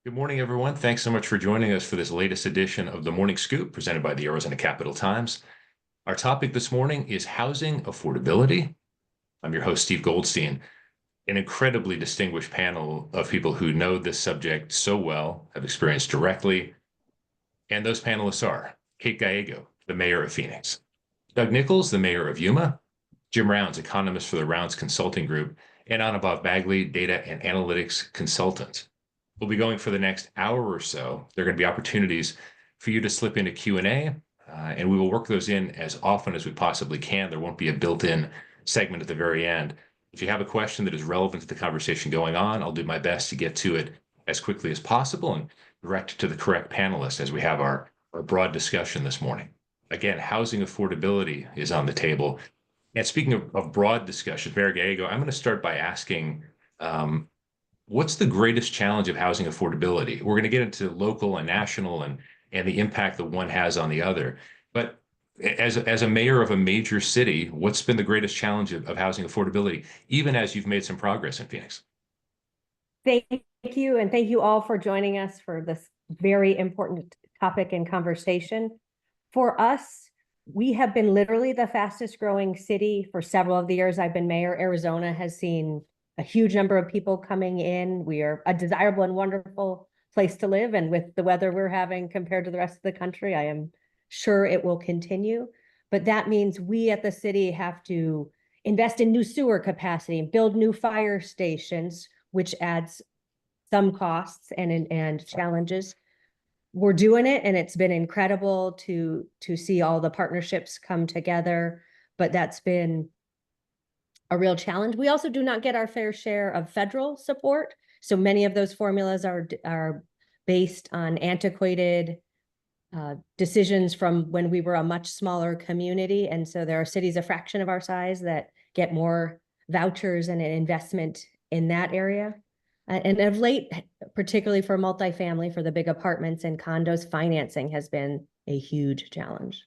Good morning, everyone. Thanks so much for joining us for this latest edition of the Morning Scoop presented by the Arizona Capital Times. Our topic this morning is housing affordability. I'm your host, Steve Goldstein, an incredibly distinguished panel of people who know this subject so well, have experienced directly. And those panelists are Kate Gallego, the mayor of Phoenix, Doug Nichols, the mayor of Yuma, Jim Rounds, economist for the Rounds Consulting Group, and Anubhav Bagley, data and analytics consultant. We'll be going for the next hour or so. There are going to be opportunities for you to slip into Q&A, and we will work those in as often as we possibly can. There won't be a built-in segment at the very end. If you have a question that is relevant to the conversation going on, I'll do my best to get to it as quickly as possible and direct it to the correct panelist as we have our broad discussion this morning. Again, housing affordability is on the table. And speaking of broad discussion, Mayor Gallego, I'm going to start by asking, what's the greatest challenge of housing affordability? We're going to get into local and national and the impact that one has on the other. But as a mayor of a major city, what's been the greatest challenge of housing affordability, even as you've made some progress in Phoenix? Thank you, and thank you all for joining us for this very important topic and conversation. For us, we have been literally the fastest growing city for several of the years I've been mayor. Arizona has seen a huge number of people coming in. We are a desirable and wonderful place to live. And with the weather we're having compared to the rest of the country, I am sure it will continue. But that means we at the city have to invest in new sewer capacity, build new fire stations, which adds some costs and challenges. We're doing it, and it's been incredible to see all the partnerships come together, but that's been a real challenge. We also do not get our fair share of federal support. So many of those formulas are based on antiquated decisions from when we were a much smaller community. And so there are cities a fraction of our size that get more vouchers and an investment in that area. And of late, particularly for multifamily, for the big apartments and condos, financing has been a huge challenge.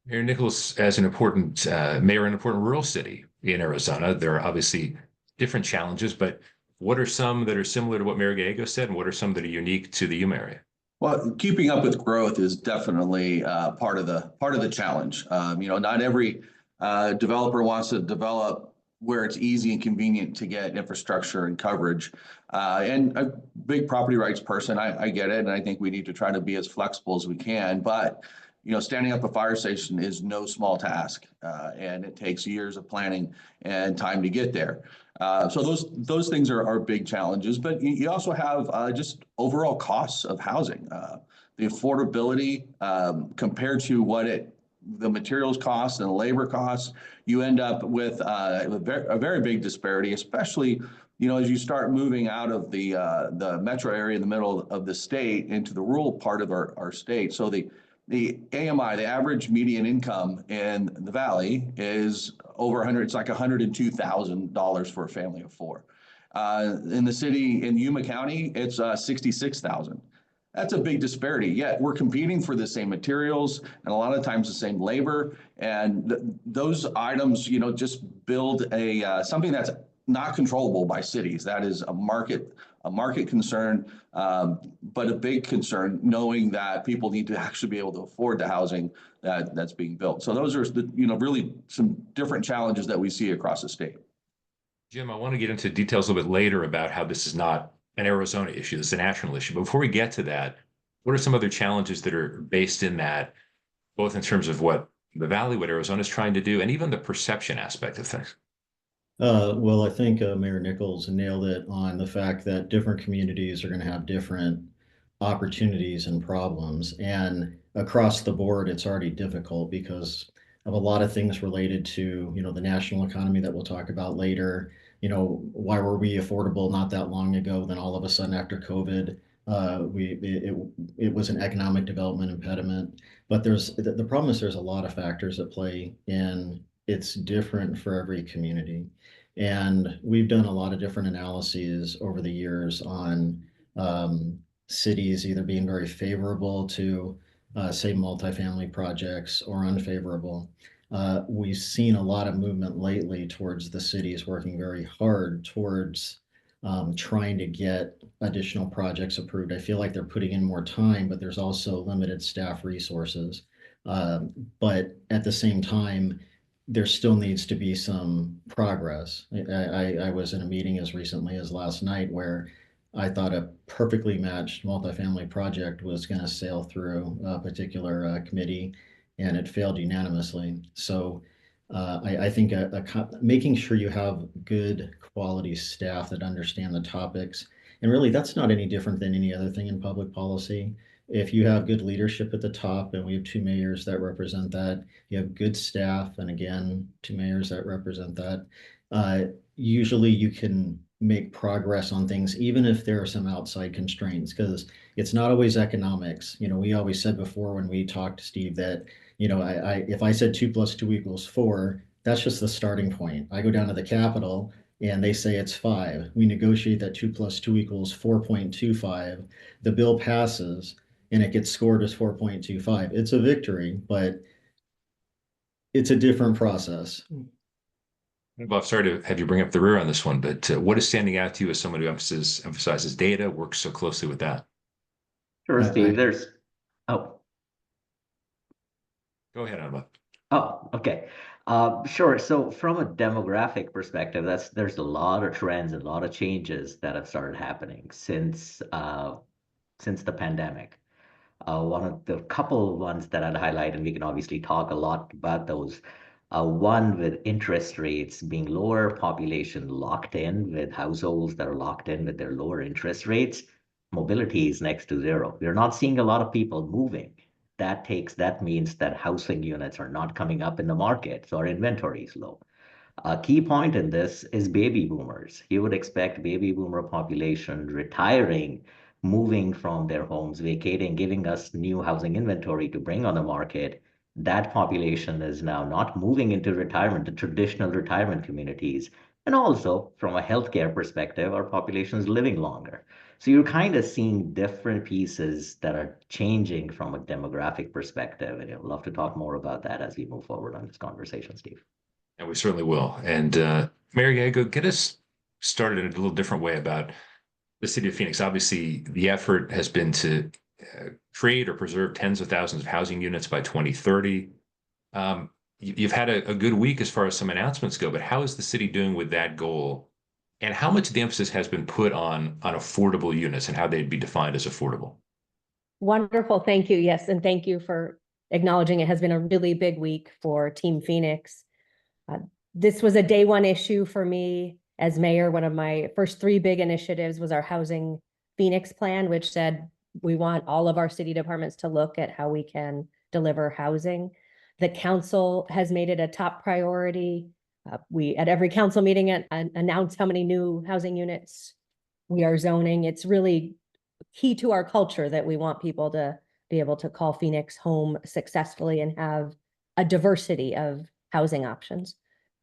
Mayor Nichols, as an important mayor in an important rural city in Arizona, there are obviously different challenges, but what are some that are similar to what Mayor Gallego said, and what are some that are unique to the Yuma area? Well, keeping up with growth is definitely part of the challenge. Not every developer wants to develop where it's easy and convenient to get infrastructure and coverage. And a big property rights person, I get it, and I think we need to try to be as flexible as we can. But standing up a fire station is no small task, and it takes years of planning and time to get there. So those things are big challenges, but you also have just overall costs of housing. The affordability compared to what the materials costs and the labor costs, you end up with a very big disparity, especially as you start moving out of the metro area in the middle of the state into the rural part of our state. So the AMI, the average median income in the valley, is over 100. It's like $102,000 for a family of four. In the city in Yuma County, it's 66,000. That's a big disparity. Yet we're competing for the same materials and a lot of times the same labor. And those items, just build something that's not controllable by cities. That is a market concern, but a big concern, knowing that people need to actually be able to afford the housing that's being built. So those are really some different challenges that we see across the state. Jim, I want to get into details a little bit later about how this is not an Arizona issue, this is a national issue. But before we get to that, what are some other challenges that are based in that, both in terms of what the Valley, what Arizona is trying to do, and even the perception aspect of things? Well, I think Mayor Nichols nailed it on the fact that different communities are going to have different opportunities and problems. And across the board, it's already difficult because of a lot of things related to, the national economy that we'll talk about later. Why were we affordable not that long ago? Then all of a sudden after COVID, it was an economic development impediment. But the problem is there's a lot of factors at play, and it's different for every community. And we've done a lot of different analyses over the years on cities either being very favorable to, say, multifamily projects or unfavorable. We've seen a lot of movement lately towards the cities working very hard towards trying to get additional projects approved. I feel like they're putting in more time, but there's also limited staff resources. But at the same time, there still needs to be some progress. I was in a meeting as recently as last night where I thought a perfectly matched multifamily project was going to sail through a particular committee, and it failed unanimously. So I think making sure you have good quality staff that understand the topics, and really that's not any different than any other thing in public policy. If you have good leadership at the top, and we have two mayors that represent that, you have good staff, and again, two mayors that represent that, usually you can make progress on things, even if there are some outside constraints, because it's not always economics. We always said before when we talked, Steve, that if I said 2 + 2 = 4, that's just the starting point. I go down to the Capitol and they say it's 5. We negotiate that 2 + 2 = 4.25. The bill passes and it gets scored as 4.25. It's a victory, but it's a different process. Bob, sorry to have you bring up the rear on this one, but what is standing out to you as someone who emphasizes data, works so closely with that? Sure, Steve. Oh, Go ahead, Anna. okay. Sure. So from a demographic perspective, there's a lot of trends and a lot of changes that have started happening since the pandemic. One of the couple ones that I'd highlight, and we can obviously talk a lot about those. One with interest rates being lower, population locked in with households that are locked in with their lower interest rates, mobility is next to zero. We're not seeing a lot of people moving. That means that housing units are not coming up in the market, so our inventory is low. A key point in this is baby boomers. You would expect baby boomer population retiring, moving from their homes, vacating, giving us new housing inventory to bring on the market. That population is now not moving into retirement, the traditional retirement communities. And also, from a healthcare perspective, our population is living longer. So you're kind of seeing different pieces that are changing from a demographic perspective. And I'd love to talk more about that as we move forward on this conversation, Steve. And we certainly will. And Mary Gago, get us started in a little different way about the city of Phoenix. Obviously, the effort has been to create or preserve tens of thousands of housing units by 2030. You've had a good week as far as some announcements go, but how is the city doing with that goal? And how much of the emphasis has been put on affordable units and how they'd be defined as affordable? Wonderful. Thank you. Yes. And thank you for acknowledging it has been a really big week for Team Phoenix. This was a day one issue for me as mayor. One of my first 3 big initiatives was our Housing Phoenix plan, which said we want all of our city departments to look at how we can deliver housing. The council has made it a top priority. We, at every council meeting, announce how many new housing units we are zoning. It's really key to our culture that we want people to be able to call Phoenix home successfully and have a diversity of housing options.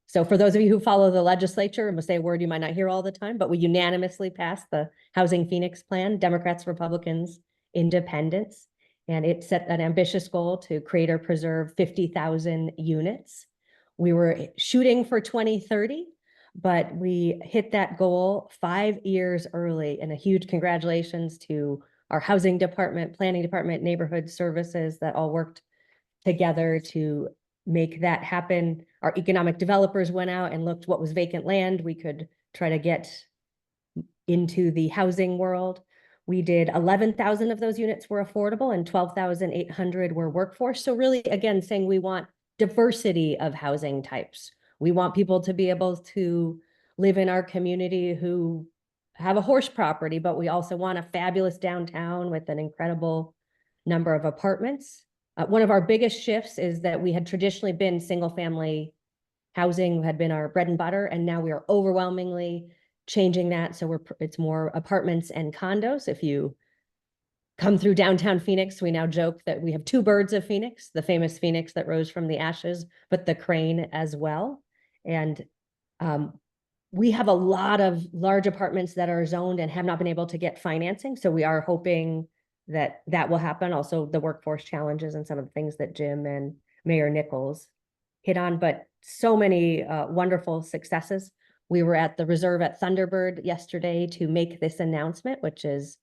So for those of you who follow the legislature, I'm gonna say a word you might not hear all the time, but we unanimously passed the Housing Phoenix plan, Democrats, Republicans, Independents. And it set an ambitious goal to create or preserve 50,000 units. We were shooting for 2030, but we hit that goal 5 years early. And a huge congratulations to our housing department, planning department, neighborhood services that all worked together to make that happen. Our economic developers went out and looked what was vacant land we could try to get into the housing world. We did 11,000 of those units were affordable and 12,800 were workforce. So really, again, saying we want diversity of housing types. We want people to be able to live in our community who have a horse property, but we also want a fabulous downtown with an incredible number of apartments. One of our biggest shifts is that we had traditionally been single family housing had been our bread and butter, and now we are overwhelmingly changing that. So it's more apartments and condos. If you come through downtown Phoenix, we now joke that we have 2 birds of Phoenix, the famous Phoenix that rose from the ashes, but the crane as well. And we have a lot of large apartments that are zoned and have not been able to get financing. So we are hoping that that will happen. Also, the workforce challenges and some of the things that Jim and Mayor Nichols hit on, but so many wonderful successes. We were at the Reserve at Thunderbird yesterday to make this announcement, which is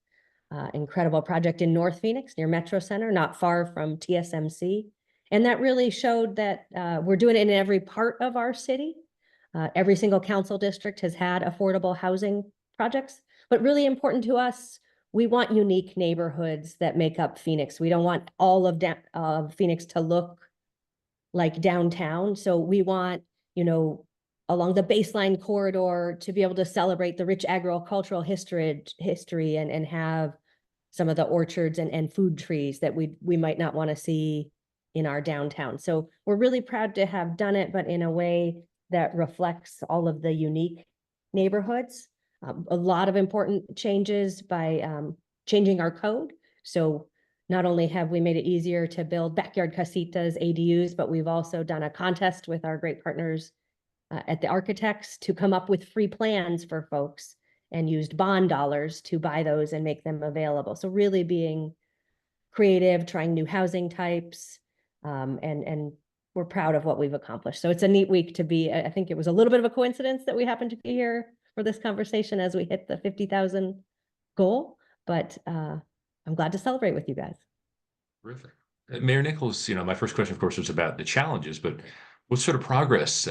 an incredible project in North Phoenix near Metro Center, not far from TSMC. And that really showed that we're doing it in every part of our city. Every single council district has had affordable housing projects, but really important to us, we want unique neighborhoods that make up Phoenix. We don't want all of Phoenix to look like downtown. So we want, along the baseline corridor to be able to celebrate the rich agricultural history and have some of the orchards and food trees that we might not want to see in our downtown. So we're really proud to have done it, but in a way that reflects all of the unique neighborhoods. A lot of important changes by changing our code. So not only have we made it easier to build backyard casitas, ADUs, but we've also done a contest with our great partners at the architects to come up with free plans for folks and used bond dollars to buy those and make them available. So really being creative, trying new housing types, and we're proud of what we've accomplished. So it's a neat week to be. I think it was a little bit of a coincidence that we happened to be here for this conversation as we hit the 50,000 goal, but I'm glad to celebrate with you guys. Terrific. Mayor Nichols, my first question, of course, was about the challenges, but what sort of progress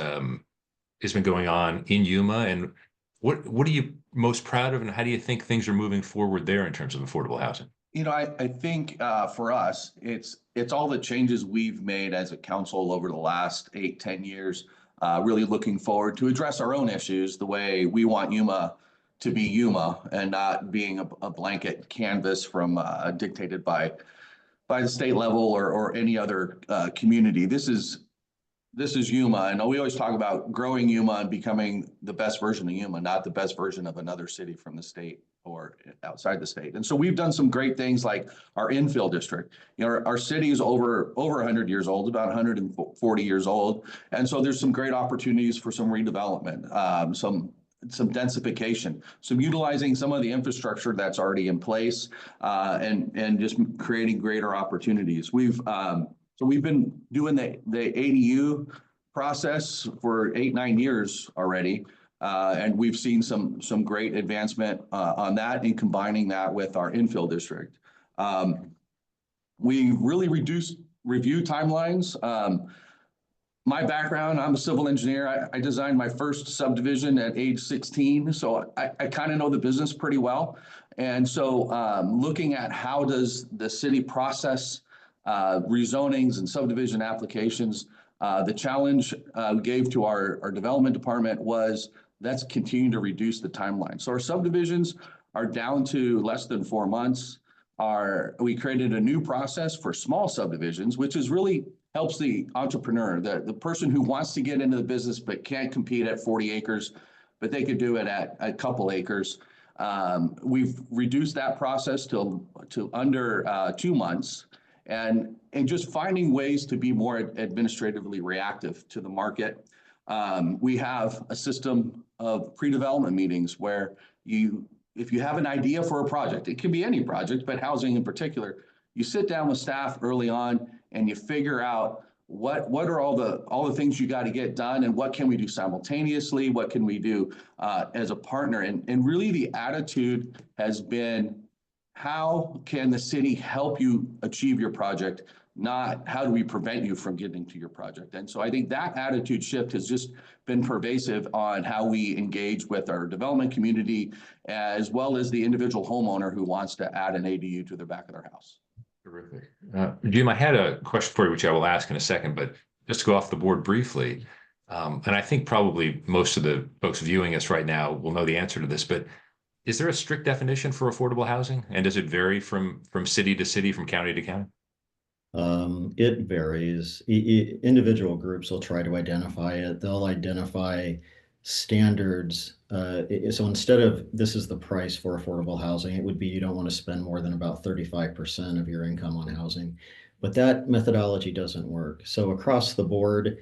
has been going on in Yuma, and what are you most proud of, and how do you think things are moving forward there in terms of affordable housing? I think for us, it's all the changes we've made as a council over the last 8-10 years, really looking forward to address our own issues the way we want Yuma to be Yuma and not being a blanket canvas from dictated by the state level or any other community. This is Yuma, and we always talk about growing Yuma and becoming the best version of Yuma, not the best version of another city from the state or outside the state. And so we've done some great things like our infill district. Our city is over 100 years old, about 140 years old. And so there's some great opportunities for some redevelopment, some densification, some utilizing some of the infrastructure that's already in place, and just creating greater opportunities. So we've been doing the ADU process for 8-9 years already. And we've seen some great advancement on that and combining that with our infill district. We really reduced review timelines. My background, I'm a civil engineer. I designed my first subdivision at age 16, so I kind of know the business pretty well. And so looking at how does the city process rezonings and subdivision applications, the challenge we gave to our development department was let's continue to reduce the timeline. So our subdivisions are down to less than 4 months. We created a new process for small subdivisions, which is really helps the entrepreneur, the person who wants to get into the business but can't compete at 40 acres, but they could do it at a couple acres. We've reduced that process to under 2 months, and just finding ways to be more administratively reactive to the market. We have a system of pre-development meetings where if you have an idea for a project, it can be any project, but housing in particular, you sit down with staff early on and you figure out what are all the things you got to get done, and what can we do simultaneously, what can we do as a partner, and really the attitude has been, how can the city help you achieve your project, not how do we prevent you from getting to your project. And so I think that attitude shift has just been pervasive on how we engage with our development community, as well as the individual homeowner who wants to add an ADU to the back of their house. Terrific. Jim, I had a question for you, which I will ask in a second, but just to go off the board briefly, and I think probably most of the folks viewing us right now will know the answer to this, but is there a strict definition for affordable housing? And does it vary from city to city, from county to county? It varies. Individual groups will try to identify it. They'll identify standards. So instead of this is the price for affordable housing, it would be you don't want to spend more than about 35% of your income on housing. But that methodology doesn't work. So across the board,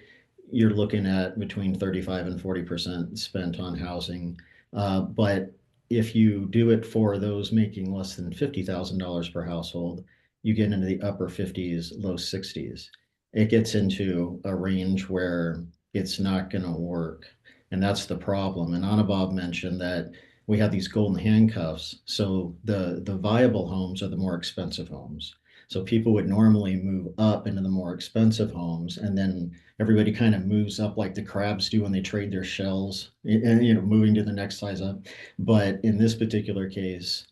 you're looking at between 35 and 40% spent on housing. But if you do it for those making less than $50,000 per household, you get into the upper 50s, low 60s. It gets into a range where it's not going to work. And that's the problem. And Anubhav mentioned that we have these golden handcuffs. So the viable homes are the more expensive homes. So people would normally move up into the more expensive homes, and then everybody kind of moves up like the crabs do when they trade their shells, and moving to the next size up. But in this particular case,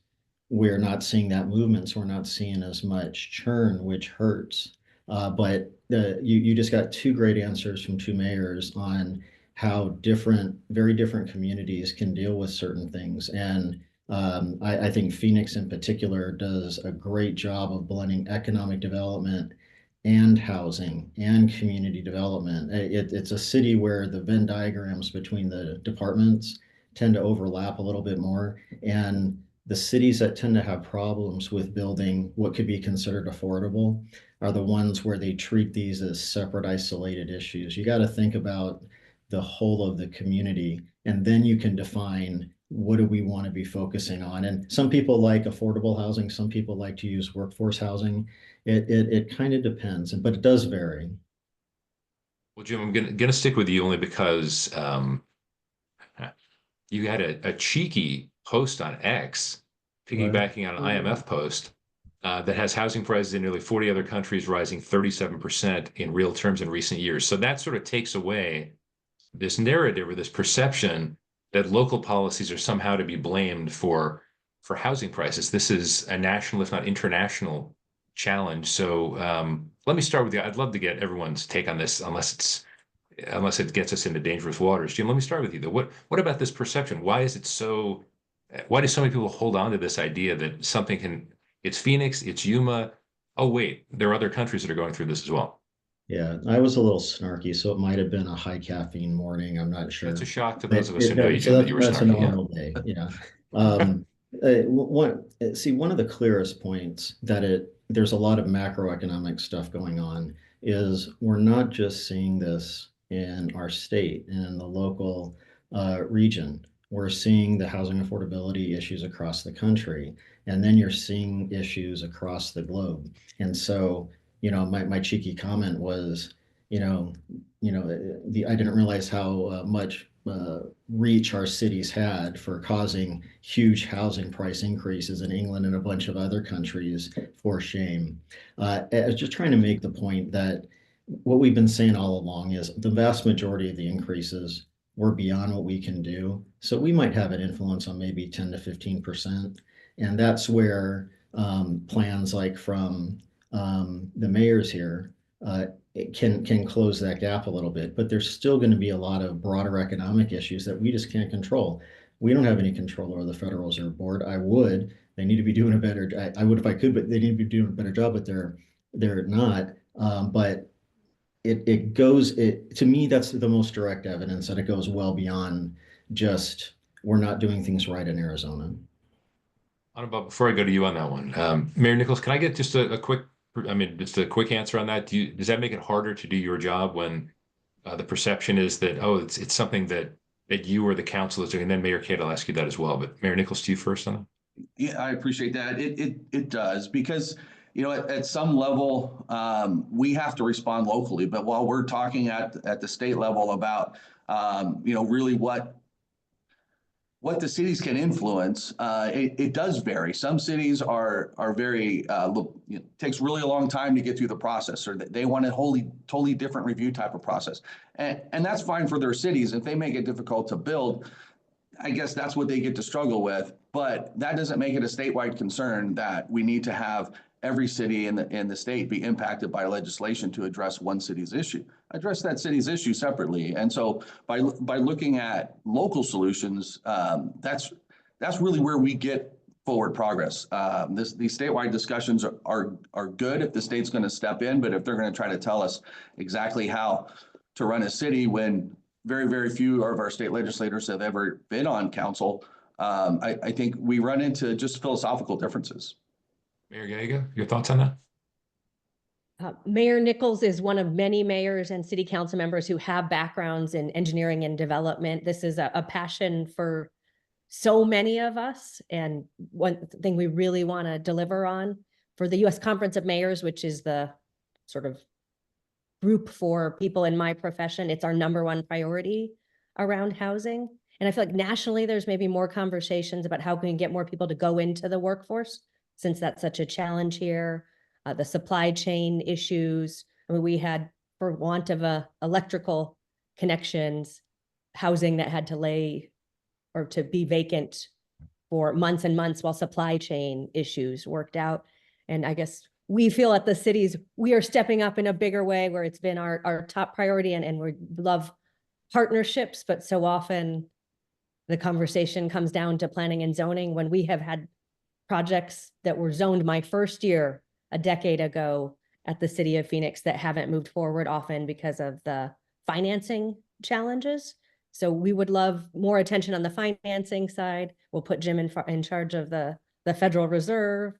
we're not seeing that movement, so we're not seeing as much churn, which hurts. But you just got two great answers from two mayors on how very different communities can deal with certain things. And I think Phoenix in particular does a great job of blending economic development and housing and community development. It's a city where the Venn diagrams between the departments tend to overlap a little bit more. And the cities that tend to have problems with building what could be considered affordable are the ones where they treat these as separate, isolated issues. You got to think about the whole of the community, and then you can define what do we want to be focusing on. And some people like affordable housing, some people like to use workforce housing. It kind of depends, but it does vary. Well, Jim, I'm gonna stick with you only because you had a cheeky post on X, piggybacking on an IMF post, that has housing prices in nearly 40 other countries rising 37% in real terms in recent years. So that sort of takes away this narrative or this perception that local policies are somehow to be blamed for housing prices. This is a national, if not international, challenge. So let me start with you. I'd love to get everyone's take on this, unless it gets us into dangerous waters. Jim, let me start with you though. What about this perception? Why do so many people hold on to this idea that it's Phoenix, it's Yuma. Oh, wait, there are other countries that are going through this as well. Yeah, I was a little snarky, so it might have been a high caffeine morning. I'm not That's a sure. shock to those But of us who know you, so Jim, that you were that's a snarky. Yeah. normal day. Yeah. One of the clearest points that there's a lot of macroeconomic stuff going on is we're not just seeing this in our state and in the local region. We're seeing the housing affordability issues across the country, and then you're seeing issues across the globe. And so, my cheeky comment was, you know, I didn't realize how much reach our cities had for causing huge housing price increases in England and a bunch of other countries. For shame. I was just trying to make the point that what we've been saying all along is the vast majority of the increases were beyond what we can do. So we might have an influence on maybe 10 to 15%. And that's where plans like from the mayors here it can close that gap a little bit, but there's still going to be a lot of broader economic issues that we just can't control. We don't have any control over the Federal Reserve Board. I would. They need to be doing a better. I would if I could, but they need to be doing a better job. But they're not. But it goes. It to me that's the most direct evidence that it goes well beyond just we're not doing things right in Arizona. But before I go to you on that one, Mayor Nichols, can I get just a quick, just a quick answer on that? Does that make it harder to do your job when the perception is that, oh, it's something that you or the council is doing? And then Mayor Kate, I'll ask you that as well. But Mayor Nichols, to you first on that. Yeah, I appreciate that. It does because at some level we have to respond locally. But while we're talking at the state level about really what the cities can influence, it does vary. Some cities are very takes really a long time to get through the process, or they want a totally different review type of process, and that's fine for their cities. If they make it difficult to build, I guess that's what they get to struggle with. But that doesn't make it a statewide concern that we need to have every city in the state be impacted by legislation to address one city's issue. Address that city's issue separately. And so by looking at local solutions, that's really where we get forward progress. These statewide discussions are good if the state's going to step in, but if they're going to try to tell us exactly how to run a city when very, very few of our state legislators have ever been on council, I think we run into just philosophical differences. Mayor Gallego, your thoughts on that? Mayor Nichols is one of many mayors and city council members who have backgrounds in engineering and development. This is a passion for so many of us, and one thing we really want to deliver on for the U.S. Conference of Mayors, which is the sort of group for people in my profession. It's our number one priority. around housing. And I feel like nationally, there's maybe more conversations about how can we get more people to go into the workforce, since that's such a challenge here. The supply chain issues. I mean, we had, for want of electrical connections, housing that had to lay or to be vacant for months and months while supply chain issues worked out. And I guess we feel at the cities, we are stepping up in a bigger way where it's been our top priority, and we love partnerships, but so often the conversation comes down to planning and zoning when we have had projects that were zoned my first year a decade ago at the city of Phoenix that haven't moved forward, often because of the financing challenges. So we would love more attention on the financing side. We'll put Jim in charge of the Federal Reserve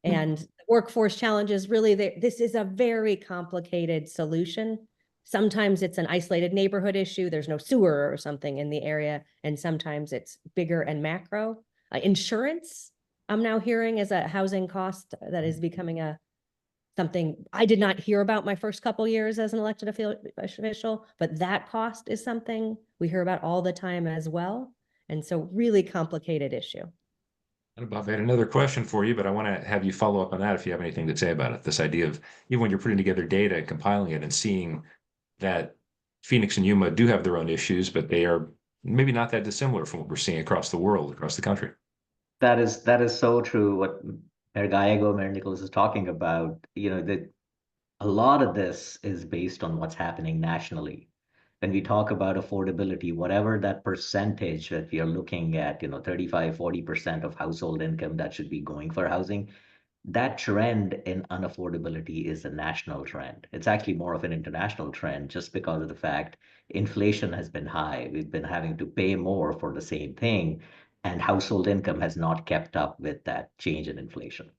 and workforce challenges. Really, this is a very complicated solution. Sometimes it's an isolated neighborhood issue. There's no sewer or something in the area. And sometimes it's bigger and macro. Insurance, I'm now hearing, is a housing cost that is becoming something I did not hear about my first couple years as an elected official, but that cost is something we hear about all the time as well. And so really complicated issue. And Bob, I had another question for you, but I want to have you follow up on that if you have anything to say about it. This idea of even when you're putting together data, compiling it, and seeing that Phoenix and Yuma do have their own issues, but they are maybe not that dissimilar from what we're seeing across the world, across the country. That is so true. What Mayor Nichols is talking about, that a lot of this is based on what's happening nationally. When we talk about affordability, whatever that percentage that we are looking at, 35, 40% of household income that should be going for housing, that trend in unaffordability is a national trend. It's actually more of an international trend just because of the fact inflation has been high. We've been having to pay more for the same thing, and household income has not kept up with that change in inflation.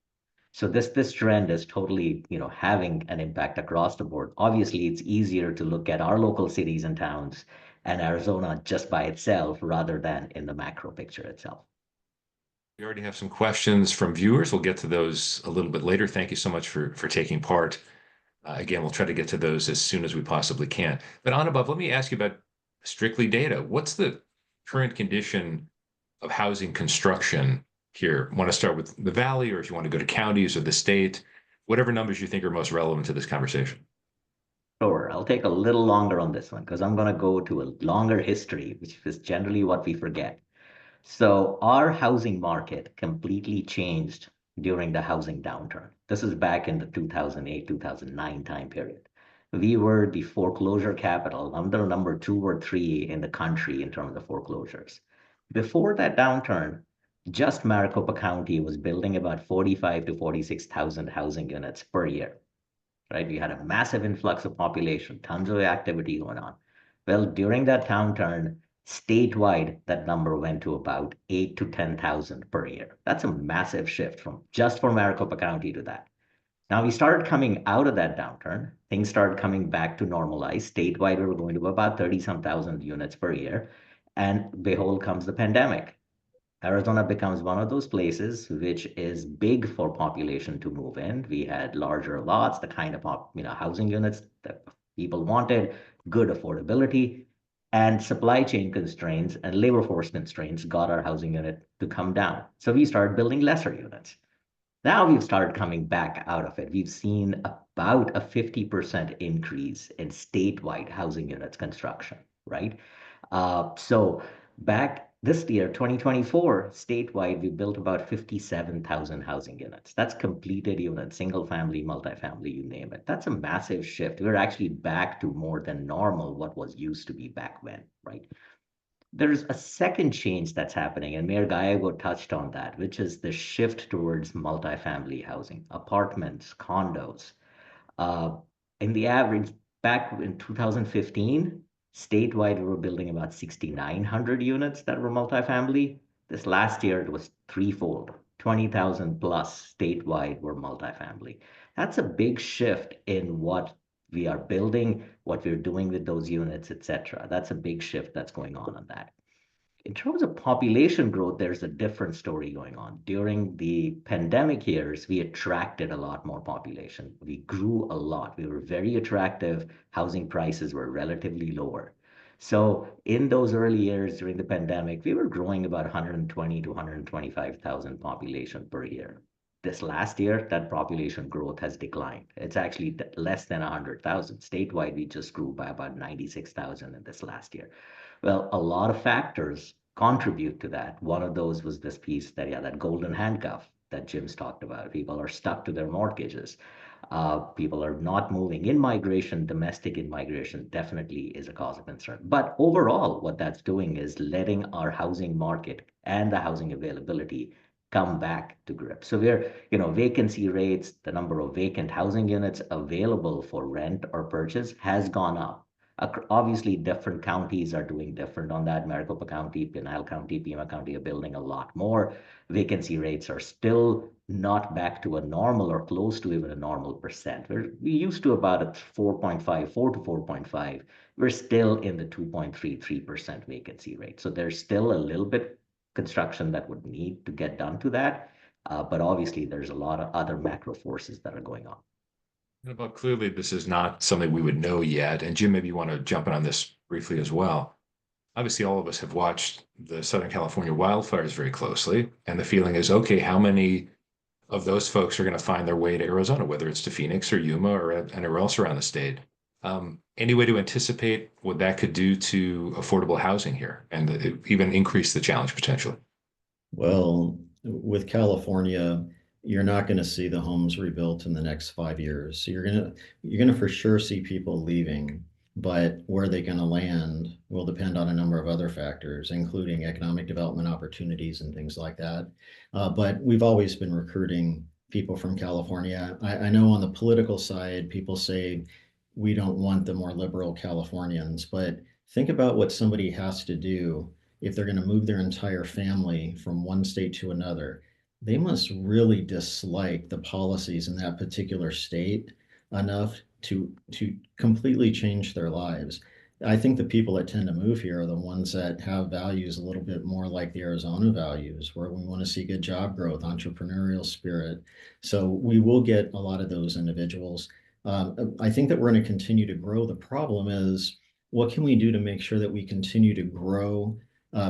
So this trend is totally, having an impact across the board. Obviously, it's easier to look at our local cities and towns and Arizona just by itself rather than in the macro picture itself. We already have some questions from viewers. We'll get to those a little bit later. Thank you so much for taking part. Again, we'll try to get to those as soon as we possibly can. But Anubhav, let me ask you about strictly data. What's the current condition of housing construction here? Want to start with the Valley, or if you want to go to counties or the state, whatever numbers you think are most relevant to this conversation. Sure, I'll take a little longer on this one because I'm going to go to a longer history, which is generally what we forget. So our housing market completely changed during the housing downturn. This is back in the 2008, 2009 time period. We were the foreclosure capital, number 2 or 3 in the country in terms of foreclosures. Before that downturn, just Maricopa County was building about 45 to 46,000 housing units per year, right? We had a massive influx of population, tons of activity going on. Well, during that downturn, statewide, that number went to about 8 to 10,000 per year. That's a massive shift from just for Maricopa County to that. Now we started coming out of that downturn. Things started coming back to normalize. Statewide, we were going to about 30-some thousand units per year. And behold comes the pandemic. Arizona becomes one of those places which is big for population to move in. We had larger lots, the kind of housing units that people wanted, good affordability, and supply chain constraints and labor force constraints got our housing unit to come down. So we started building lesser units. Now we've started coming back out of it. We've seen about a 50% increase in statewide housing units construction, right? So back this year, 2024, statewide, we built about 57,000 housing units. That's completed units, single family, multifamily, you name it. That's a massive shift. We're actually back to more than normal what was used to be back when, right? There's a second change that's happening, and Mayor Gallego touched on that, which is the shift towards multifamily housing, apartments, condos. In the average, back in 2015, statewide, we were building about 6,900 units that were multifamily. This last year, it was threefold, 20,000 plus statewide were multifamily. That's a big shift in what we are building, what we're doing with those units, et cetera. That's a big shift that's going on that. In terms of population growth, there's a different story going on. During the pandemic years, we attracted a lot more population. We grew a lot. We were very attractive. Housing prices were relatively lower. So in those early years during the pandemic, we were growing about 120 to 125,000 population per year. This last year, that population growth has declined. It's actually less than 100,000. Statewide, we just grew by about 96,000 in this last year. Well, a lot of factors contribute to that. One of those was this piece that, yeah, that golden handcuff that Jim's talked about. People are stuck to their mortgages. People are not moving. In migration, domestic immigration definitely is a cause of concern. But overall, what that's doing is letting our housing market and the housing availability come back to grip. So we're, vacancy rates, the number of vacant housing units available for rent or purchase has gone up. Obviously, different counties are doing different on that. Maricopa County, Pinal County, Pima County are building a lot more. Vacancy rates are still not back to a normal or close to even a normal percent. We used to about a 4.5, 4 to 4.5. We're still in the 2.33% vacancy rate. So there's still a little bit construction that would need to get done to that. But obviously, there's a lot of other macro forces that are going on. But clearly, this is not something we would know yet. And Jim, maybe you want to jump in on this briefly as well. Obviously, all of us have watched the Southern California wildfires very closely. And the feeling is, okay, how many of those folks are going to find their way to Arizona, whether it's to Phoenix or Yuma or anywhere else around the state? Any way to anticipate what that could do to affordable housing here and even increase the challenge potentially? Well, with California, you're not going to see the homes rebuilt in the next 5 years. So you're gonna for sure see people leaving, but where they're going to land will depend on a number of other factors, including economic development opportunities and things like that. But we've always been recruiting people from California. I know on the political side, people say we don't want the more liberal Californians, but think about what somebody has to do if they're going to move their entire family from one state to another. They must really dislike the policies in that particular state enough to completely change their lives. I think the people that tend to move here are the ones that have values a little bit more like the Arizona values, where we want to see good job growth, entrepreneurial spirit. So we will get a lot of those individuals. I think that we're going to continue to grow. The problem is, what can we do to make sure that we continue to grow?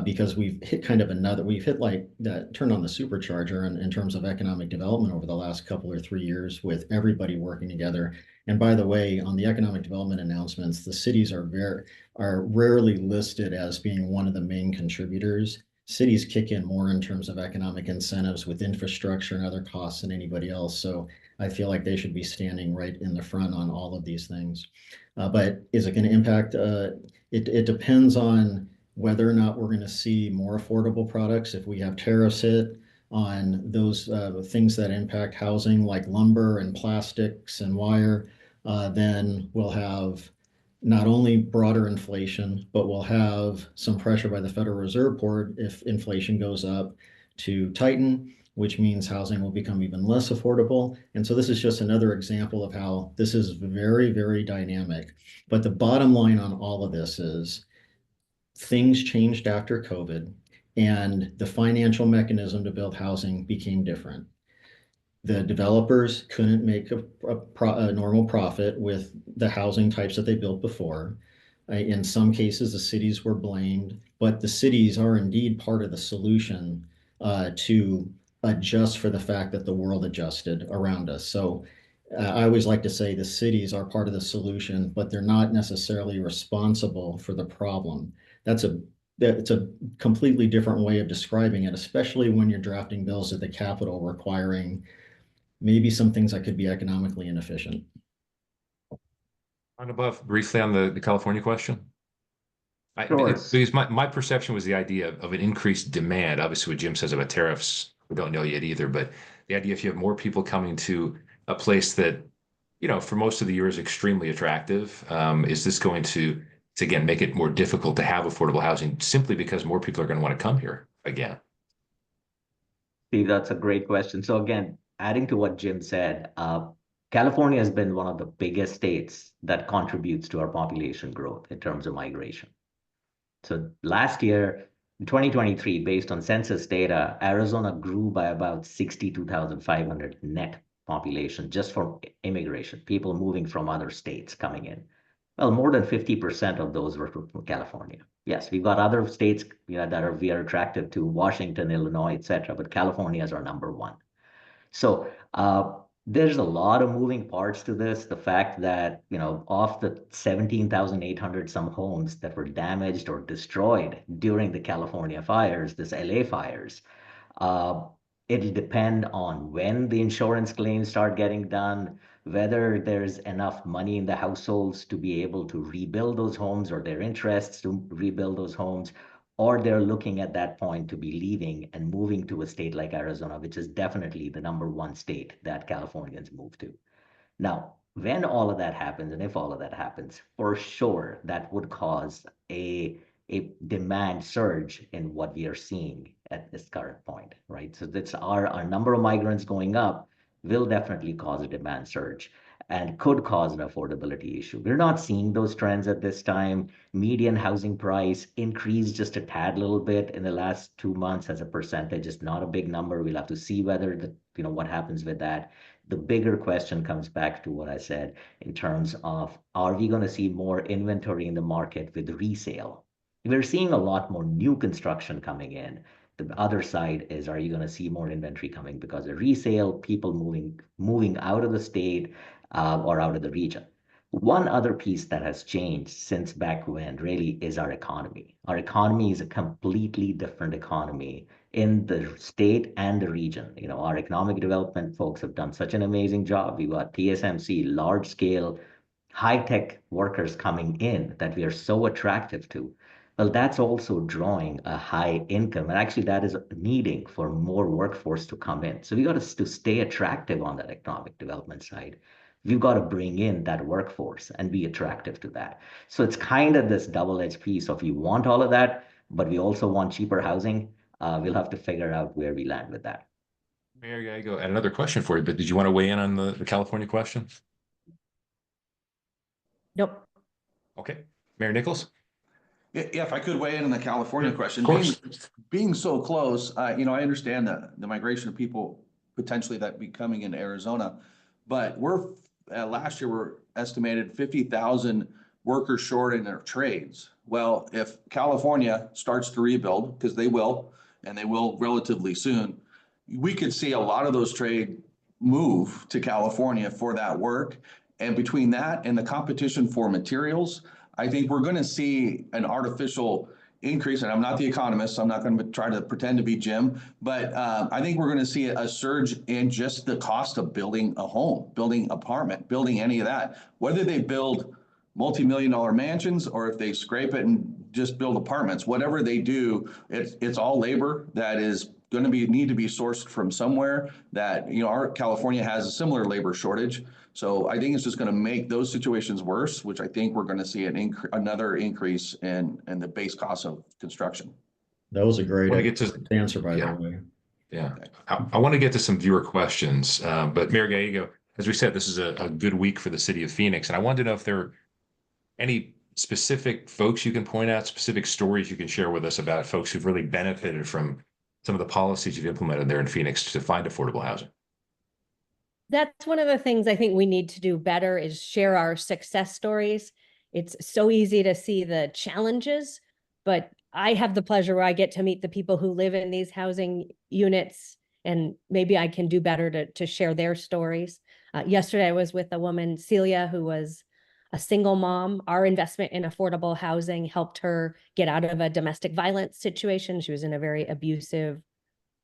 Because we've hit like that, turn on the supercharger in terms of economic development over the last couple or 3 years with everybody working together. And by the way, on the economic development announcements, the cities are rarely listed as being one of the main contributors. Cities kick in more in terms of economic incentives with infrastructure and other costs than anybody else. So I feel like they should be standing right in the front on all of these things. But is it going to impact? It depends on whether or not we're going to see more affordable products. If we have tariffs hit on those things that impact housing, like lumber and plastics and wire, then we'll have not only broader inflation, but we'll have some pressure by the Federal Reserve Board if inflation goes up to tighten, which means housing will become even less affordable. And so this is just another example of how this is very, very dynamic. But the bottom line on all of this is things changed after COVID, and the financial mechanism to build housing became different. The developers couldn't make a normal profit with the housing types that they built before. In some cases, the cities were blamed, but the cities are indeed part of the solution to adjust for the fact that the world adjusted around us. So I always like to say the cities are part of the solution, but they're not necessarily responsible for the problem. That's a completely different way of describing it, especially when you're drafting bills at the Capitol requiring maybe some things that could be economically inefficient. On above briefly on the California question. Sure. Because my perception was the idea of an increased demand. Obviously, what Jim says about tariffs, we don't know yet either, but the idea if you have more people coming to a place that, for most of the year is extremely attractive, is this going to again make it more difficult to have affordable housing simply because more people are going to want to come here again? Steve, that's a great question. So again, adding to what Jim said, California has been one of the biggest states that contributes to our population growth in terms of migration. So last year, in 2023, based on census data, Arizona grew by about 62,500 net population just from immigration, people moving from other states coming in. Well, more than 50% of those were from California. Yes, we've got other states, that we are attractive to, Washington, Illinois, etc., but California is our number one. So there's a lot of moving parts to this. The fact that, of the 17,800 some homes that were damaged or destroyed during the California fires, this LA fires, uh, it'll depend on when the insurance claims start getting done, whether there's enough money in the households to be able to rebuild those homes or their interests to rebuild those homes, or they're looking at that point to be leaving and moving to a state like Arizona, which is definitely the number one state that Californians move to. Now, when all of that happens, and if all of that happens, for sure, that would cause a demand surge in what we are seeing at this current point, right? So that's our number of migrants going up will definitely cause a demand surge and could cause an affordability issue. We're not seeing those trends at this time. Median housing price increased just a tad little bit in the last 2 months as a percentage. It's not a big number. We'll have to see whether what happens with that. The bigger question comes back to what I said in terms of, are we going to see more inventory in the market with resale? We're seeing a lot more new construction coming in. The other side is, are you going to see more inventory coming because of resale, people moving out of the state or out of the region? One other piece that has changed since back when really is our economy. Our economy is a completely different economy in the state and the region. Our economic development folks have done such an amazing job. We've got TSMC, large scale, high tech workers coming in that we are so attractive to. Well, that's also drawing a high income. And actually, that is needing for more workforce to come in. So we got to stay attractive on that economic development side. We've got to bring in that workforce and be attractive to that. So it's kind of this double-edged piece of, you want all of that, but we also want cheaper housing. We'll have to figure out where we land with that. Mayor Gallego, and another question for you, but did you want to weigh in on the California question? Nope. Okay. Mayor Nichols? Yeah, if I could weigh in on the California question, Of course. being so close, I understand the migration of people potentially that be coming into Arizona, but we're last year we're estimated 50,000 workers short in their trades. Well, if California starts to rebuild, because they will, and they will relatively soon, we could see a lot of those trade move to California for that work. And between that and the competition for materials, I think we're going to see an artificial increase. And I'm not the economist, so I'm not going to try to pretend to be Jim, but I think we're going to see a surge in just the cost of building a home, building apartment, building any of that, whether they build multi-million-dollar mansions or if they scrape it and just build apartments. Whatever they do, it's all labor that is going to need to be sourced from somewhere. That our California has a similar labor shortage. So I think it's just going to make those situations worse, which I think we're going to see another increase in the base cost of construction. That was a great to, answer, by yeah. the way. Yeah, I want to get to some viewer questions, but Mayor Gallego, as we said, this is a good week for the city of Phoenix, and I wanted to know if there are any specific folks you can point out, specific stories you can share with us about folks who've really benefited from some of the policies you've implemented there in Phoenix to find affordable housing. That's one of the things I think we need to do better is share our success stories. It's so easy to see the challenges, but I have the pleasure where I get to meet the people who live in these housing units, and maybe I can do better to share their stories. Yesterday, I was with a woman, Celia, who was a single mom. Our investment in affordable housing helped her get out of a domestic violence situation. She was in a very abusive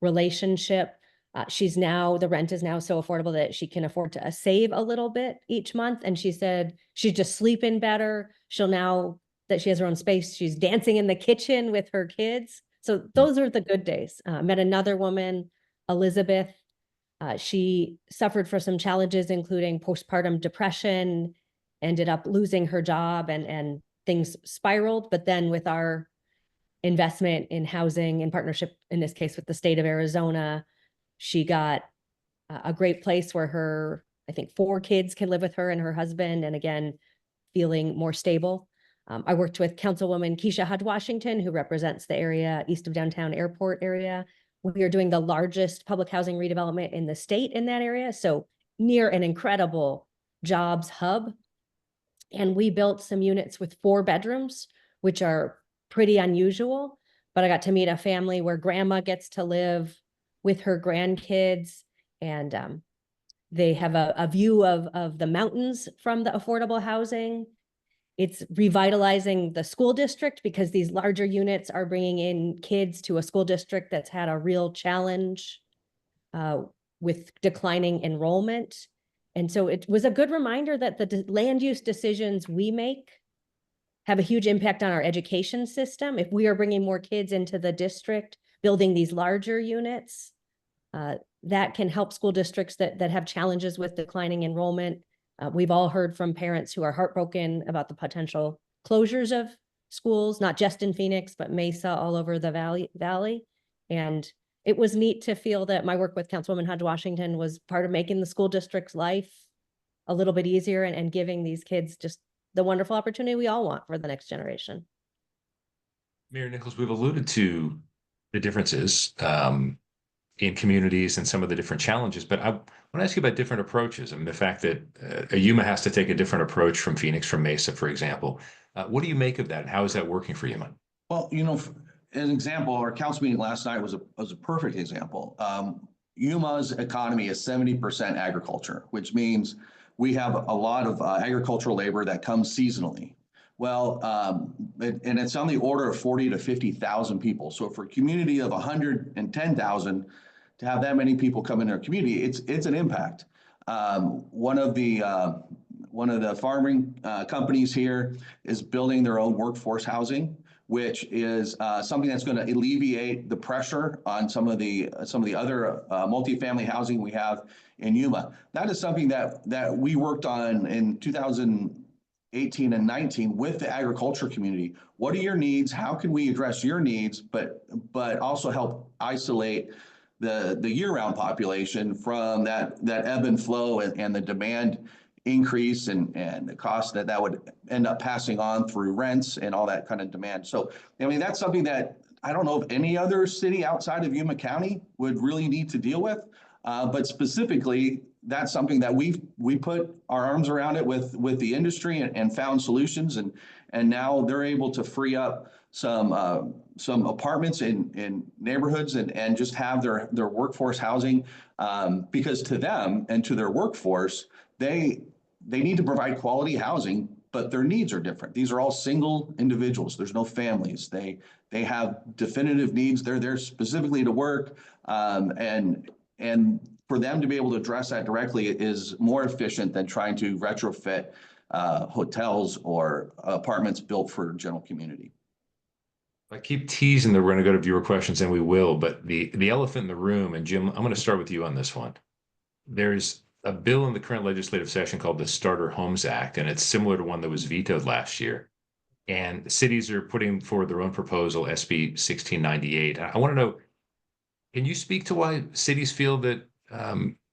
relationship. The rent is now so affordable that she can afford to save a little bit each month. And she said she's just sleeping better. Now that she has her own space, she's dancing in the kitchen with her kids. So those are the good days. Met another woman, Elizabeth. She suffered from some challenges, including postpartum depression, ended up losing her job, and things spiraled. But then with our investment in housing in partnership, in this case with the state of Arizona, she got a great place where I think 4 kids can live with her and her husband, and again, feeling more stable. I worked with Councilwoman Keisha Hudge-Washington, who represents the area east of downtown airport area. We are doing the largest public housing redevelopment in the state in that area. So near an incredible jobs hub. And we built some units with 4 bedrooms, which are pretty unusual. But I got to meet a family where grandma gets to live with her grandkids, and they have a view of the mountains from the affordable housing. It's revitalizing the school district because these larger units are bringing in kids to a school district that's had a real challenge with declining enrollment. And so it was a good reminder that the land use decisions we make have a huge impact on our education system. If we are bringing more kids into the district, building these larger units, that can help school districts that have challenges with declining enrollment. We've all heard from parents who are heartbroken about the potential closures of schools, not just in Phoenix, but Mesa, all over the valley. And it was neat to feel that my work with Councilwoman Hodge Washington was part of making the school district's life a little bit easier and giving these kids just the wonderful opportunity we all want for the next generation. Mayor Nichols, we've alluded to the differences in communities and some of the different challenges, but I want to ask you about different approaches. I mean, the fact that Yuma has to take a different approach from Phoenix, from Mesa, for example. What do you make of that? And how is that working for Yuma? Well, as an example, our council meeting last night was a perfect example. Yuma's economy is 70% agriculture, which means we have a lot of agricultural labor that comes seasonally. Well, and it's on the order of 40 to 50,000 people. So for a community of 110,000, to have that many people come in our community, it's an impact. One of the farming companies here is building their own workforce housing, which is something that's going to alleviate the pressure on some of the other multifamily housing we have in Yuma. That is something that we worked on in 2018 and 19 with the agriculture community. What are your needs? How can we address your needs, but also help isolate the year-round population from that ebb and flow and the demand increase and the cost that would end up passing on through rents and all that kind of demand. So, I mean, that's something that I don't know if any other city outside of Yuma County would really need to deal with. But specifically, that's something that we put our arms around it with the industry and found solutions. And now they're able to free up some apartments in neighborhoods and just have their workforce housing, because to them and to their workforce, they need to provide quality housing, but their needs are different. These are all single individuals. There's no families. They have definitive needs. They're there specifically to work, and for them to be able to address that directly is more efficient than trying to retrofit hotels or apartments built for general community. I keep teasing that we're going to go to viewer questions, and we will, but the elephant in the room, and Jim, I'm going to start with you on this one. There's a bill in the current legislative session called the Starter Homes Act, and it's similar to one that was vetoed last year. And cities are putting forward their own proposal, SB 1698. I want to know, can you speak to why cities feel that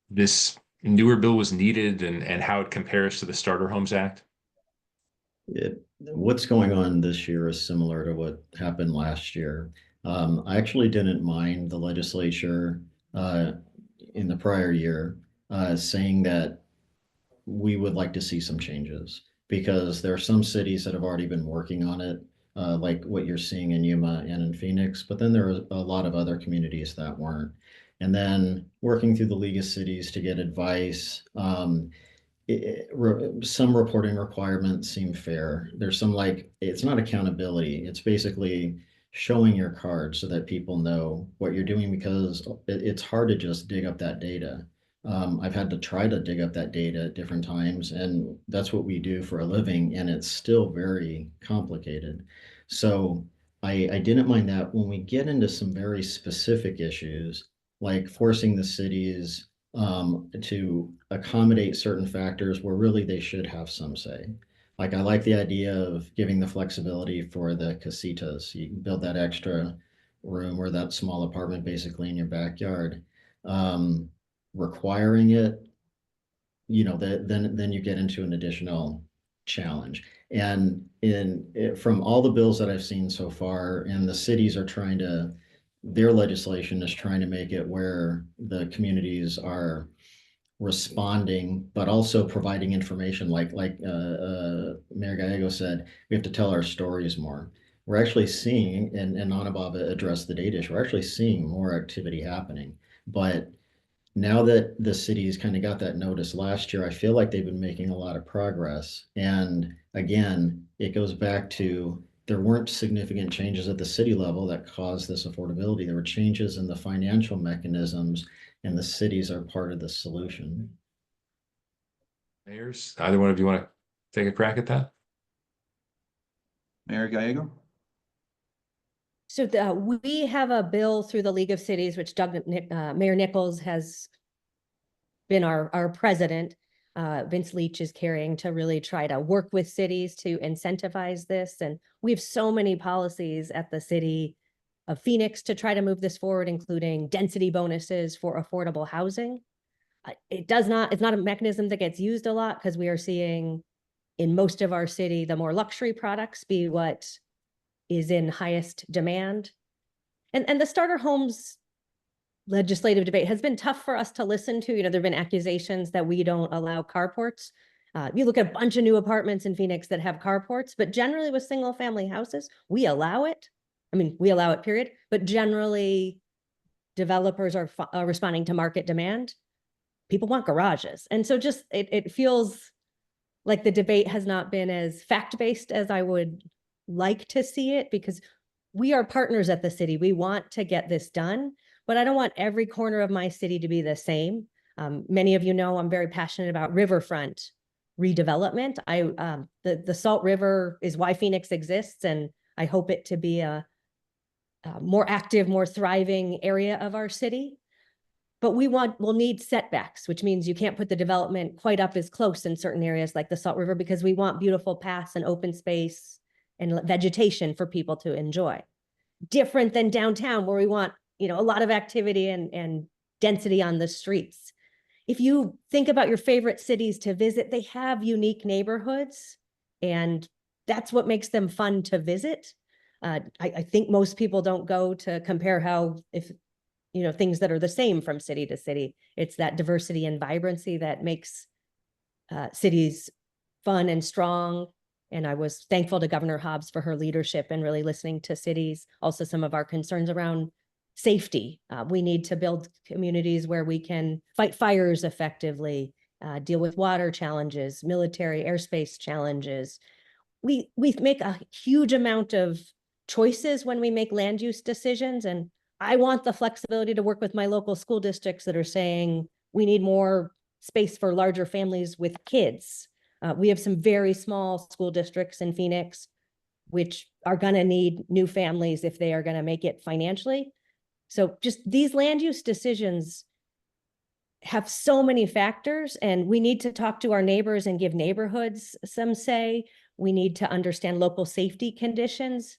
this newer bill was needed and how it compares to the Starter Homes Act? What's going on this year is similar to what happened last year. I actually didn't mind the legislature in the prior year saying that we would like to see some changes, because there are some cities that have already been working on it, like what you're seeing in Yuma and in Phoenix, but then there are a lot of other communities that weren't. And then working through the League of Cities to get advice, some reporting requirements seem fair. There's some, like, it's not accountability. It's basically showing your card so that people know what you're doing, because it's hard to just dig up that data. I've had to try to dig up that data at different times, and that's what we do for a living, and it's still very complicated. So I didn't mind that. When we get into some very specific issues, like forcing the cities to accommodate certain factors where really they should have some say. Like, I like the idea of giving the flexibility for the casitas. You can build that extra room or that small apartment basically in your backyard. Requiring it, then you get into an additional challenge. And from all the bills that I've seen so far, and the cities are trying to, their legislation is trying to make it where the communities are responding, but also providing information Mayor Gallego said, we have to tell our stories more. We're actually seeing, and Anubhav addressed the data issue, we're actually seeing more activity happening. But now that the city's kind of got that notice last year, I feel like they've been making a lot of progress. And again, it goes back to there weren't significant changes at the city level that caused this affordability. There were changes in the financial mechanisms, and the cities are part of the solution. Mayors, either one of you want to take a crack at that? Mayor Gallego? So we have a bill through the League of Cities, which Mayor Nichols has been our president. Vince Leach is carrying to really try to work with cities to incentivize this. And we have so many policies at the city of Phoenix to try to move this forward, including density bonuses for affordable housing. It's not a mechanism that gets used a lot because we are seeing in most of our city, the more luxury products be what is in highest demand. And the starter homes legislative debate has been tough for us to listen to. You know, there've been accusations that we don't allow carports. You look at a bunch of new apartments in Phoenix that have carports, but generally with single family houses, we allow it. I mean, we allow it, period. But generally, developers are responding to market demand. People want garages. And so just it feels like the debate has not been as fact-based as I would like to see it, because we are partners at the city. We want to get this done, but I don't want every corner of my city to be the same. Many of you know I'm very passionate about riverfront redevelopment. The Salt River is why Phoenix exists, and I hope it to be a more active, more thriving area of our city. But we'll need setbacks, which means you can't put the development quite up as close in certain areas like the Salt River, because we want beautiful paths and open space and vegetation for people to enjoy. Different than downtown, where we want, you know, a lot of activity and density on the streets. If you think about your favorite cities to visit, they have unique neighborhoods, and that's what makes them fun to visit. I think most people don't go to compare things that are the same from city to city. It's that diversity and vibrancy that makes cities fun and strong. And I was thankful to Governor Hobbs for her leadership and really listening to cities. Also, some of our concerns around safety. We need to build communities where we can fight fires effectively, deal with water challenges, military airspace challenges. We make a huge amount of choices when we make land use decisions. And I want the flexibility to work with my local school districts that are saying we need more space for larger families with kids. We have some very small school districts in Phoenix, which are going to need new families if they are going to make it financially. So just these land use decisions have so many factors, and we need to talk to our neighbors and give neighborhoods some say. We need to understand local safety conditions.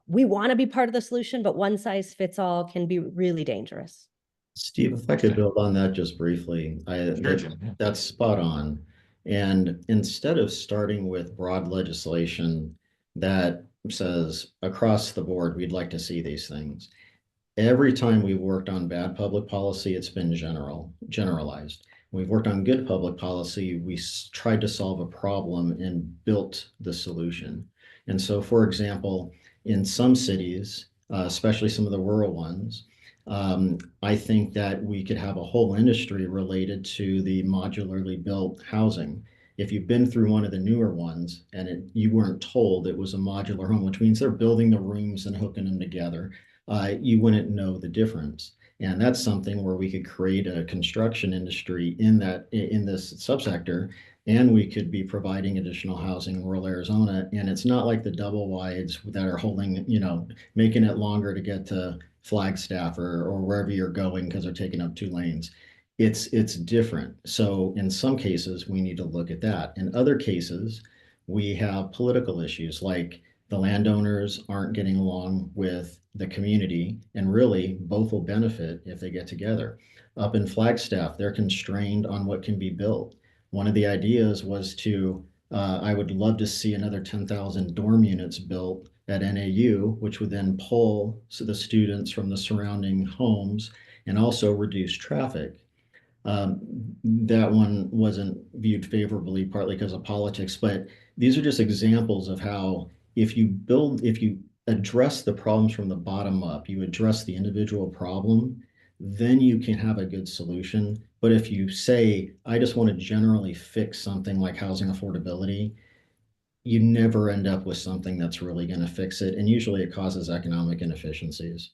We want to be part of the solution, but one size fits all can be really dangerous. Steve, if I could build on that just briefly, that's spot on. And instead of starting with broad legislation that says across the board, we'd like to see these things, every time we've worked on bad public policy, it's been generalized. We've worked on good public policy, we tried to solve a problem and built the solution. And so, for example, in some cities, especially some of the rural ones, I think that we could have a whole industry related to the modularly built housing. If you've been through one of the newer ones and you weren't told it was a modular home, which means they're building the rooms and hooking them together, you wouldn't know the difference. And that's something where we could create a construction industry in this subsector, and we could be providing additional housing in rural Arizona. And it's not like the double wides that are holding, making it longer to get to Flagstaff or wherever you're going because they're taking up 2 lanes. It's different. So in some cases, we need to look at that. In other cases, we have political issues like the landowners aren't getting along with the community, and really both will benefit if they get together. Up in Flagstaff, they're constrained on what can be built. One of the ideas was I would love to see another 10,000 dorm units built at NAU, which would then pull the students from the surrounding homes and also reduce traffic. That one wasn't viewed favorably, partly because of politics, but these are just examples of how if you address the problems from the bottom up, you address the individual problem, then you can have a good solution. But if you say, I just want to generally fix something like housing affordability, you never end up with something that's really going to fix it. And usually it causes economic inefficiencies.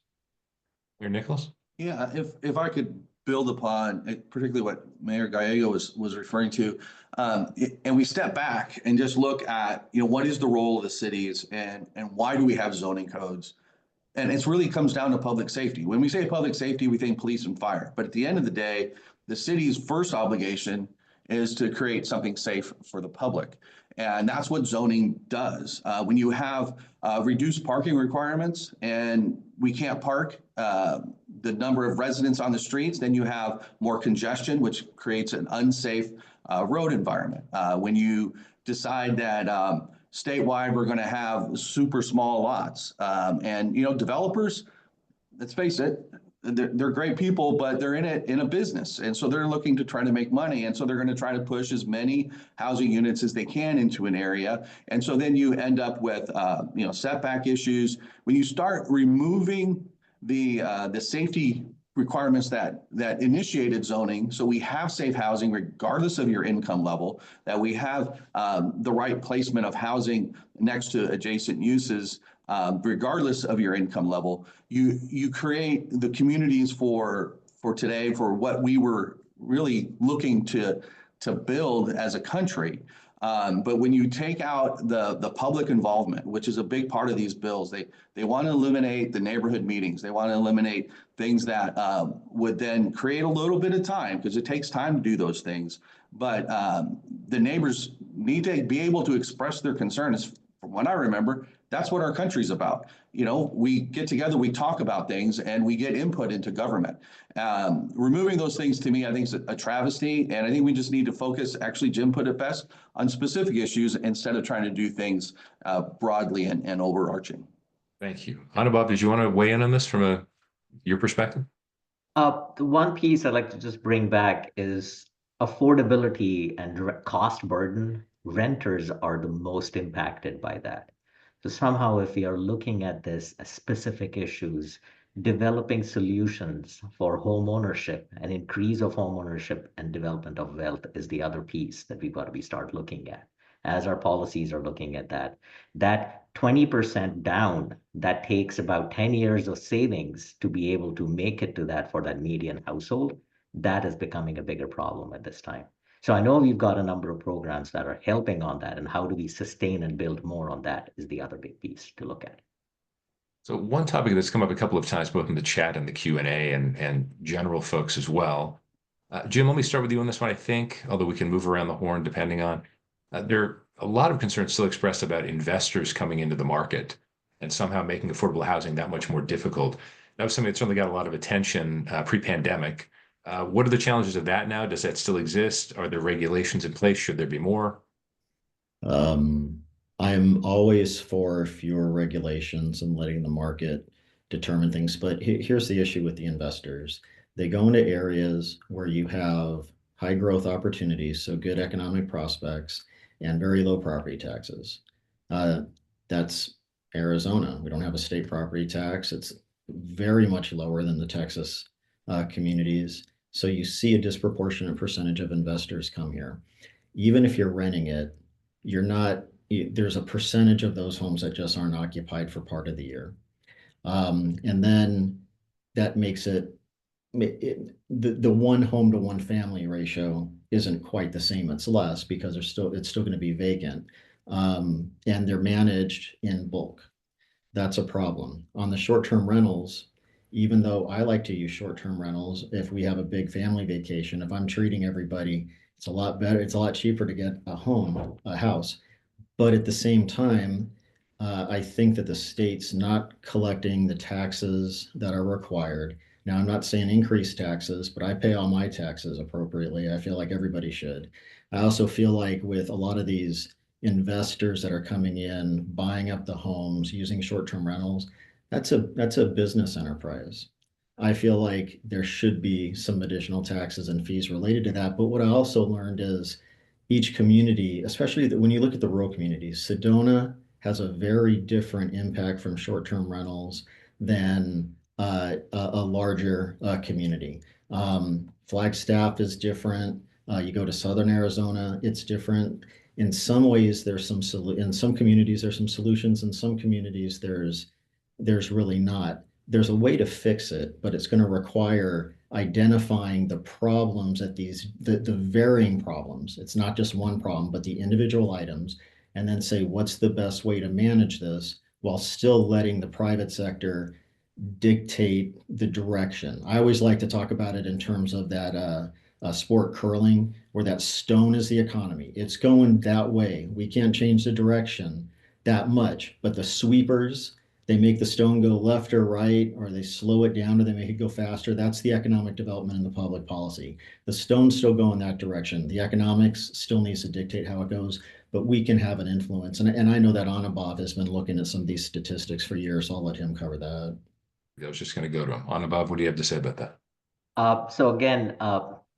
Mayor Nichols? Yeah, if I could build upon particularly what Mayor Gallego was referring to, and we step back and just look at, what is the role of the cities and why do we have zoning codes? And it's really comes down to public safety. When we say public safety, we think police and fire. But at the end of the day, the city's first obligation is to create something safe for the public. And that's what zoning does. When you have reduced parking requirements and we can't park the number of residents on the streets, then you have more congestion, which creates an unsafe road environment. When you decide that statewide, we're going to have super small lots. And, developers, let's face it, they're great people, but they're in it in a business. And so they're looking to try to make money. And so they're going to try to push as many housing units as they can into an area. And so then you end up with, setback issues. When you start removing the safety requirements that initiated zoning, so we have safe housing regardless of your income level, that we have the right placement of housing next to adjacent uses, regardless of your income level, you create the communities for today, for what we were really looking to build as a country. But when you take out the public involvement, which is a big part of these bills, they want to eliminate the neighborhood meetings. They want to eliminate things that would then create a little bit of time, because it takes time to do those things. But the neighbors need to be able to express their concerns. From what I remember, that's what our country's about. We get together, we talk about things, and we get input into government. Removing those things, to me, I think is a travesty. And I think we just need to focus, actually, Jim put it best, on specific issues instead of trying to do things broadly and overarching. Thank you. Anubhav, did you want to weigh in on this from your perspective? The one piece I'd like to just bring back is affordability and cost burden. Renters are the most impacted by that. So somehow, if we are looking at this as specific issues, developing solutions for home ownership and increase of home ownership and development of wealth is the other piece that we've got to start looking at as our policies are looking at that. That 20% down, that takes about 10 years of savings to be able to make it to that for that median household. That is becoming a bigger problem at this time. So I know we've got a number of programs that are helping on that, and how do we sustain and build more on that is the other big piece to look at. So one topic that's come up a couple of times, both in the chat and the Q&A and general folks as well. Jim, let me start with you on this one, I think, although we can move around the horn depending on. There are a lot of concerns still expressed about investors coming into the market and somehow making affordable housing that much more difficult. That was something that certainly got a lot of attention pre-pandemic. What are the challenges of that now? Does that still exist? Are there regulations in place? Should there be more? I'm always for fewer regulations and letting the market determine things. But here's the issue with the investors. They go into areas where you have high growth opportunities, so good economic prospects, and very low property taxes. That's Arizona. We don't have a state property tax. It's very much lower than the Texas communities. So you see a disproportionate percentage of investors come here. Even if you're renting it, there's a percentage of those homes that just aren't occupied for part of the year. And then that makes the one home to one family ratio isn't quite the same. It's less because it's still going to be vacant. And they're managed in bulk. That's a problem. On the short-term rentals, even though I like to use short-term rentals, if we have a big family vacation, if I'm treating everybody, it's a lot better. It's a lot cheaper to get a house. But at the same time, I think that the state's not collecting the taxes that are required. Now, I'm not saying increase taxes, but I pay all my taxes appropriately. I feel like everybody should. I also feel like with a lot of these investors that are coming in, buying up the homes, using short-term rentals, that's a business enterprise. I feel like there should be some additional taxes and fees related to that. But what I also learned is each community, especially when you look at the rural communities, Sedona has a very different impact from short-term rentals than a larger community. Flagstaff is different. You go to Southern Arizona, it's different. In some ways, in some communities, there's some solutions. In some communities, there's really not. There's a way to fix it, but it's going to require identifying the problems at the varying problems. It's not just one problem, but the individual items, and then say, what's the best way to manage this while still letting the private sector dictate the direction. I always like to talk about it in terms of that sport curling, where that stone is the economy. It's going that way. We can't change the direction that much, but the sweepers, they make the stone go left or right, or they slow it down, or they make it go faster. That's the economic development and the public policy. The stone's still going that direction. The economics still needs to dictate how it goes, but we can have an influence. And I know that Anubhav has been looking at some of these statistics for years, so I'll let him cover that. I was just going to go to him. Anubhav, what do you have to say about that? So again,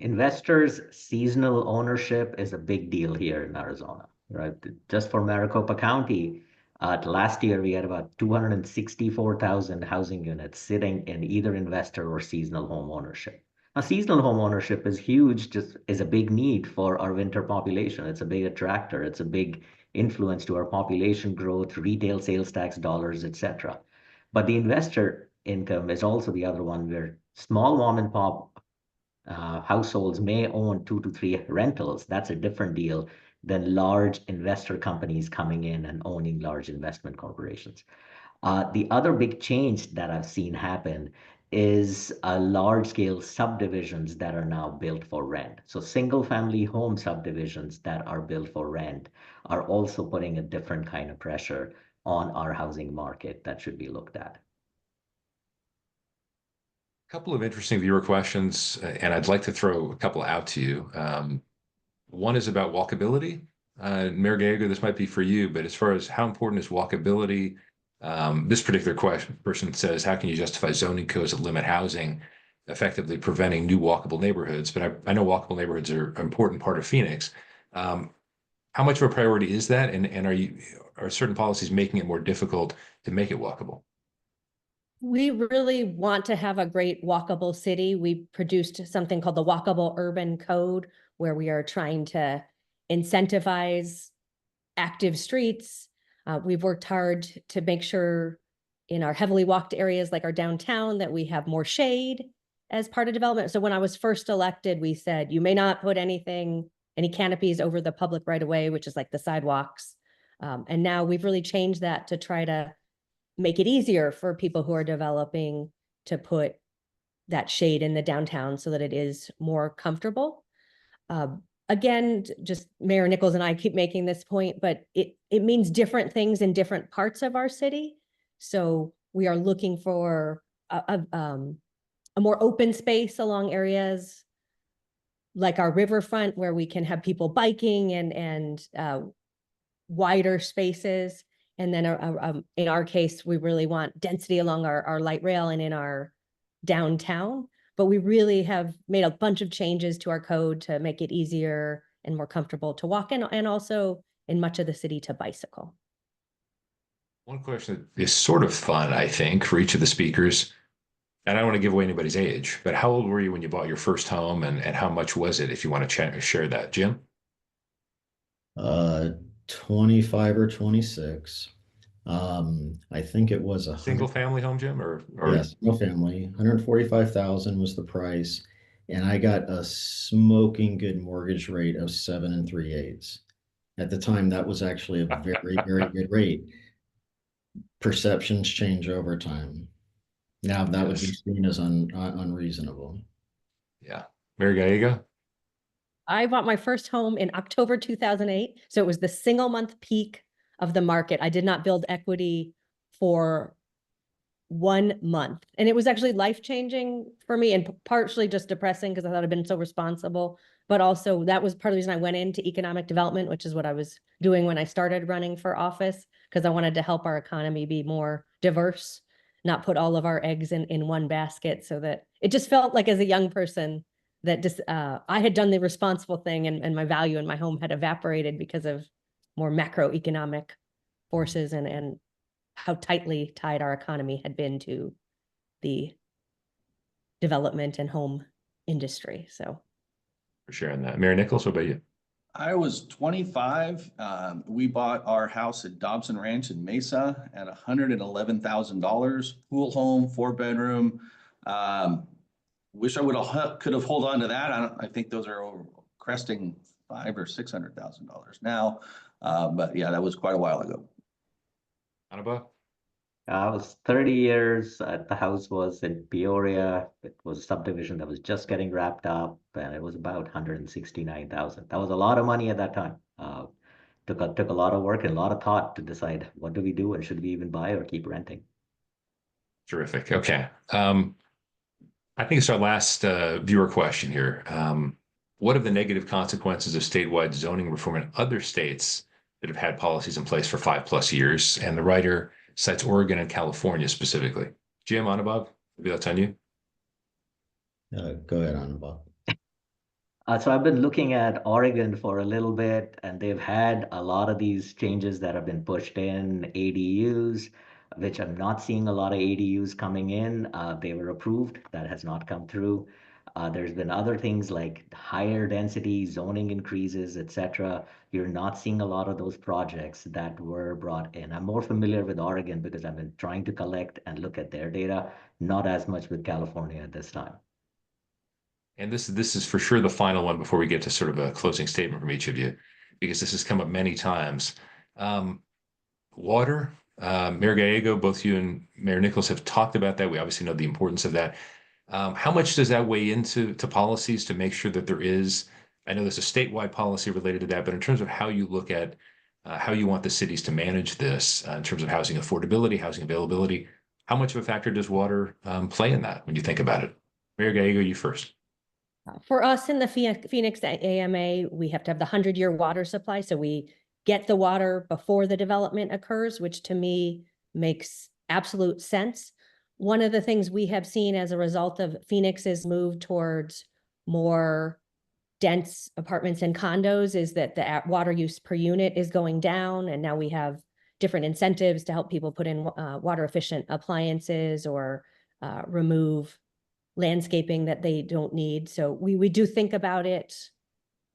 investors' seasonal ownership is a big deal here in Arizona, right? Just for Maricopa County, last year we had about 264,000 housing units sitting in either investor or seasonal home ownership. Now, seasonal home ownership is huge, just is a big need for our winter population. It's a big attractor. It's a big influence to our population growth, retail sales tax dollars, etc. But the investor income is also the other one where small mom and pop households may own 2 to 3 rentals. That's a different deal than large investor companies coming in and owning large investment corporations. The other big change that I've seen happen is large scale subdivisions that are now built for rent. So single family home subdivisions that are built for rent are also putting a different kind of pressure on our housing market that should be looked at. Couple of interesting viewer questions, and I'd like to throw a couple out to you. One is about walkability. Mayor Gallego, this might be for you, but as far as how important is walkability, this particular person says, how can you justify zoning codes that limit housing, effectively preventing new walkable neighborhoods? But I know walkable neighborhoods are an important part of Phoenix. How much of a priority is that? And are certain policies making it more difficult to make it walkable? We really want to have a great walkable city. We produced something called the Walkable Urban Code, where we are trying to incentivize active streets. We've worked hard to make sure in our heavily walked areas like our downtown that we have more shade as part of development. So when I was first elected, we said, you may not put any canopies over the public right of way, which is like the sidewalks. And now we've really changed that to try to make it easier for people who are developing to put that shade in the downtown so that it is more comfortable. Again, just Mayor Nichols and I keep making this point, but it means different things in different parts of our city. So we are looking for a more open space along areas like our riverfront, where we can have people biking and wider spaces. And then in our case, we really want density along our light rail and in our downtown. But we really have made a bunch of changes to our code to make it easier and more comfortable to walk in, and also in much of the city to bicycle. One question that is sort of fun, I think, for each of the speakers, and I don't want to give away anybody's age, but how old were you when you bought your first home, and how much was it, if you want to share that? Jim? 25 or 26. I think it was a Single family home, Jim, or yes, no family. 145,000 was the price, and I got a smoking good mortgage rate of 7 3/8. At the time, that was actually a very, very good rate. Perceptions change over time. Now that would be seen as unreasonable. Yeah. Mayor Gallego? I bought my first home in October 2008. So it was the single month peak of the market. I did not build equity for 1 month. And it was actually life-changing for me, and partially just depressing because I thought I'd been so responsible. But also that was part of the reason I went into economic development, which is what I was doing when I started running for office, because I wanted to help our economy be more diverse, not put all of our eggs in one basket, so that it just felt like, as a young person, that just I had done the responsible thing, and my value in my home had evaporated because of more macroeconomic forces and how tightly tied our economy had been to the development and home industry. So For sharing that. Mayor Nichols, what about you? I was 25. We bought our house at Dobson Ranch in Mesa at $111,000, pool home, 4-bedroom. Wish I could have hold on to that. I think those are cresting $500,000 or $600,000 now. But yeah, that was quite a while ago. Annabelle? I was 30 years. The house was in Peoria. It was a subdivision that was just getting wrapped up, and it was about 169,000. That was a lot of money at that time. Took a lot of work and a lot of thought to decide what do we do, and should we even buy or keep renting. Terrific. Okay. I think it's our last viewer question here. What are the negative consequences of statewide zoning reform in other states that have had policies in place for 5+ years? And the writer cites Oregon and California specifically. Jim, Anubhav, maybe that's on you. Go ahead, Anubhav. So I've been looking at Oregon for a little bit, and they've had a lot of these changes that have been pushed in, ADUs, which I'm not seeing a lot of ADUs coming in. They were approved, that has not come through. There's been other things like higher density, zoning increases, etc. You're not seeing a lot of those projects that were brought in. I'm more familiar with Oregon because I've been trying to collect and look at their data, not as much with California at this time. And this is for sure the final one before we get to sort of a closing statement from each of you, because this has come up many times. Water, Mayor Gallego, both you and Mayor Nichols have talked about that. We obviously know the importance of that. How much does that weigh into policies to make sure that there is, I know there's a statewide policy related to that, but in terms of how you look at how you want the cities to manage this in terms of housing affordability, housing availability, how much of a factor does water play in that when you think about it? Mayor Gallego, you first. For us in the Phoenix AMA, we have to have the 100-year water supply. So we get the water before the development occurs, which to me makes absolute sense. One of the things we have seen as a result of Phoenix's move towards more dense apartments and condos is that the water use per unit is going down. And now we have different incentives to help people put in water efficient appliances or remove landscaping that they don't need. So we do think about it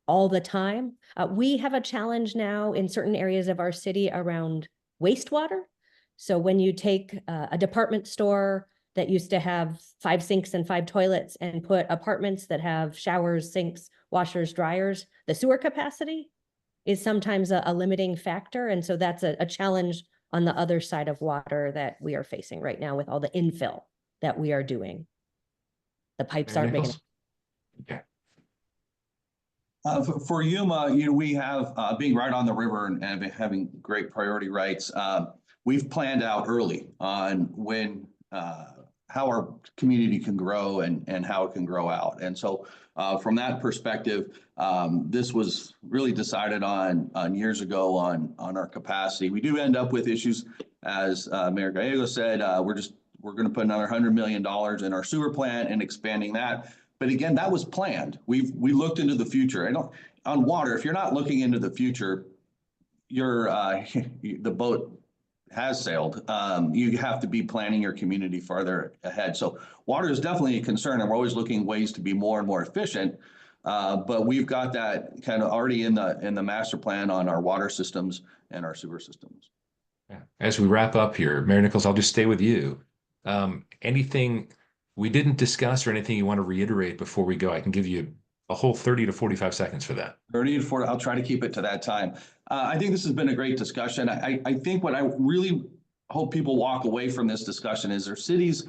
all the time. We have a challenge now in certain areas of our city around wastewater. So when you take a department store that used to have 5 sinks and 5 toilets and put apartments that have showers, sinks, washers, dryers, the sewer capacity is sometimes a limiting factor. And so that's a challenge on the other side of water that we are facing right now with all the infill that we are doing. The pipes aren't big enough. Okay. For Yuma, we have being right on the river and having great priority rights. We've planned out early on when how our community can grow and how it can grow out. And so from that perspective, this was really decided on years ago on our capacity. We do end up with issues, as Mayor Gallego said. We're going to put another $100 million in our sewer plant and expanding that. But again, that was planned. We looked into the future. On water, if you're not looking into the future, the boat has sailed. You have to be planning your community farther ahead. So water is definitely a concern, and we're always looking ways to be more and more efficient. But we've got that kind of already in the master plan on our water systems and our sewer systems. Yeah. As we wrap up here, Mayor Nichols, I'll just stay with you. Anything we didn't discuss or anything you want to reiterate before we go? I can give you a whole 30 to 45 seconds for that. 30 to 40, I'll try to keep it to that time. I think this has been a great discussion. I think what I really hope people walk away from this discussion is our cities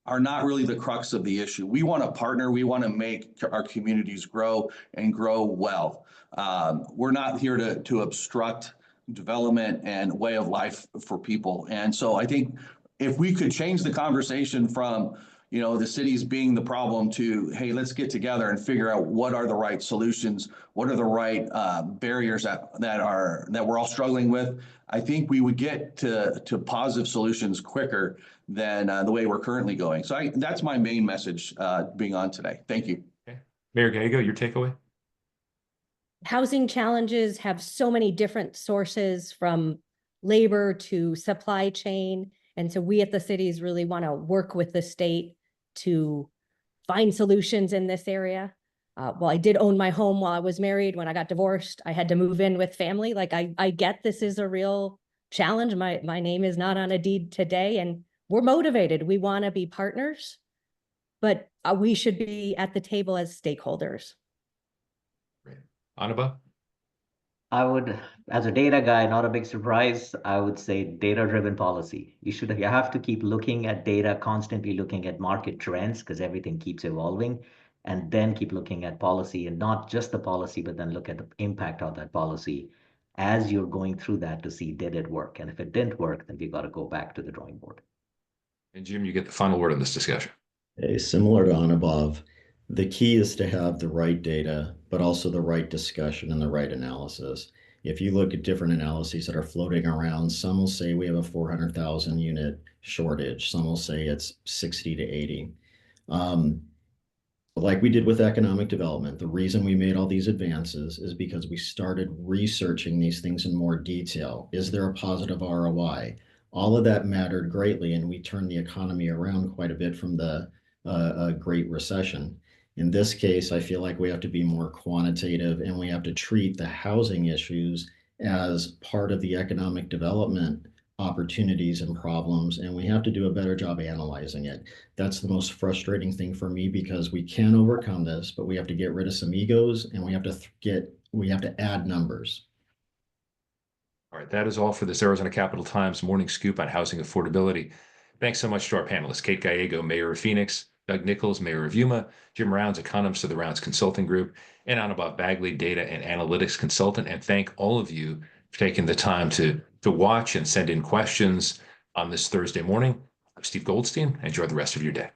are not really the crux of the issue. We want to partner. We want to make our communities grow and grow well. We're not here to obstruct development and way of life for people. And so I think if we could change the conversation from, the cities being the problem to, hey, let's get together and figure out what are the right solutions, what are the right barriers that we're all struggling with. I think we would get to positive solutions quicker than the way we're currently going. So that's my main message being on today. Thank you. Okay. Mayor Gallego, your takeaway? Housing challenges have so many different sources, from labor to supply chain. And so we at the cities really want to work with the state to find solutions in this area. Well, I did own my home while I was married. When I got divorced, I had to move in with family. Like I get this is a real challenge. My name is not on a deed today, and we're motivated. We want to be partners, but we should be at the table as stakeholders. Great. Anubhav? I would, as a data guy, not a big surprise, I would say data-driven policy. You have to keep looking at data, constantly looking at market trends, because everything keeps evolving, and then keep looking at policy, and not just the policy, but then look at the impact of that policy as you're going through that to see, did it work? And if it didn't work, then we got to go back to the drawing board. And Jim, you get the final word on this discussion. Similar to on above, the key is to have the right data, but also the right discussion and the right analysis. If you look at different analyses that are floating around, some will say we have a 400,000 unit shortage. Some will say it's 60 to 80. Like we did with economic development, the reason we made all these advances is because we started researching these things in more detail. Is there a positive ROI? All of that mattered greatly, and we turned the economy around quite a bit from the Great Recession. In this case, I feel like we have to be more quantitative, and we have to treat the housing issues as part of the economic development opportunities and problems, and we have to do a better job analyzing it. That's the most frustrating thing for me, because we can overcome this, but we have to get rid of some egos, and we have to add numbers. All right, that is all for this Arizona Capital Times morning scoop on housing affordability. Thanks so much to our panelists, Kate Gallego, Mayor of Phoenix, Doug Nichols, Mayor of Yuma, Jim Rounds, economist of the Rounds Consulting Group, and Anubhav Bagley, data and analytics consultant. And thank all of you for taking the time to watch and send in questions on this Thursday morning. I'm Steve Goldstein. Enjoy the rest of your day.